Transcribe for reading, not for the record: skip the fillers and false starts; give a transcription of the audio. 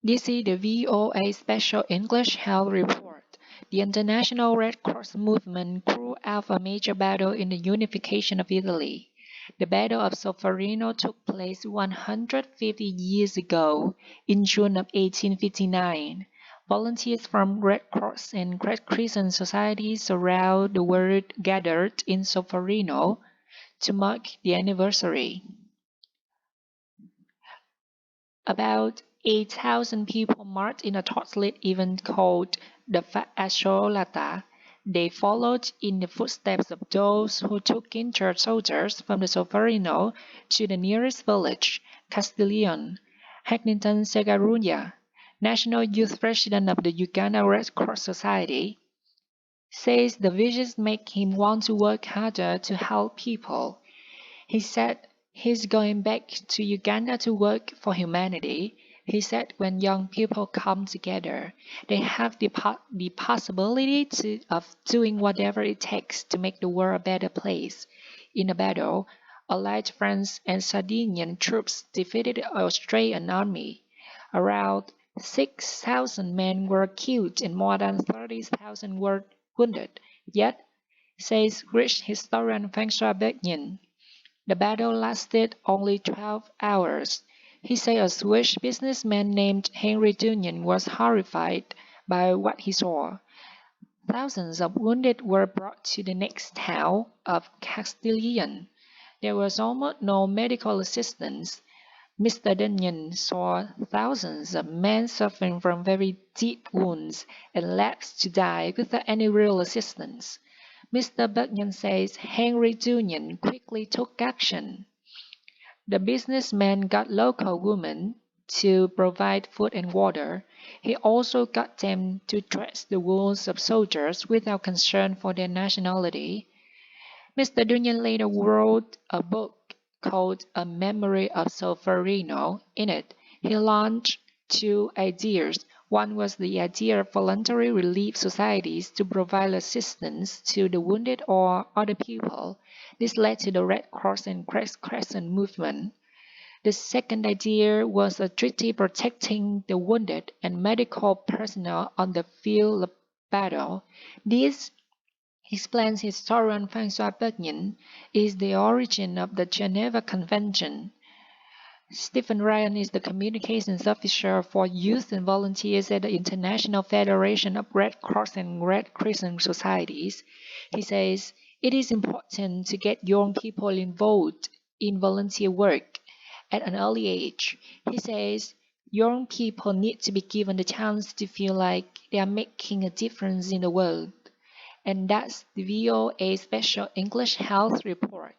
This is the VOA Special English Health Report. The International Red Cross movement grew out of a major battle in the unification of Italy. The Battle of Solferino took place 150 years ago, in June of 1859. Volunteers from Red Cross and Red Crescent societies around the world gathered in Solferino to mark the anniversary. About 8,000 people marched in a torchlit event called the Asciolata. They followed in the footsteps of those who took injured soldiers from the Solferino to the nearest village, Castiglione. Hagnington Segarunya, National Youth President of the Uganda Red Cross Society, says the visions make him want to work harder to help people. He said he's going back to Uganda to work for humanity. He said when young people come together, they have the possibility of doing whatever it takes to make the world a better place. In the battle, Allied French and Sardinian troops defeated the Austrian army. Around 6,000 men were killed and more than 30,000 were wounded. Yet, says Greek historian François Bergnin, the battle lasted only 12 hours. He said a Swiss businessman named Henry Dunant was horrified by what he saw. Thousands of wounded were brought to the next town of Castiglione. There was almost no medical assistance. Mr. Dunyan saw thousands of men suffering from very deep wounds and left to die without any real assistance. Mr. Bergman says Henry Dunyan quickly took action. The businessman got local women to provide food and water. He also got them to dress the wounds of soldiers without concern for their nationality. Mr. Dunyan later wrote a book called A Memory of Solferino. In it, he launched two ideas. One was the idea of voluntary relief societies to provide assistance to the wounded or other people. This led to the Red Cross and Red Crescent movement. The second idea was a treaty protecting the wounded and medical personnel on the field of battle. This, explains historian François Bergnin, is the origin of the Geneva Convention. Stephen Ryan is the communications officer for youth and volunteers at the International Federation of Red Cross and Red Crescent Societies. He says it is important to get young people involved in volunteer work at an early age. He says young people need to be given the chance to feel like they are making a difference in the world. And that's the VOA Special English Health Report.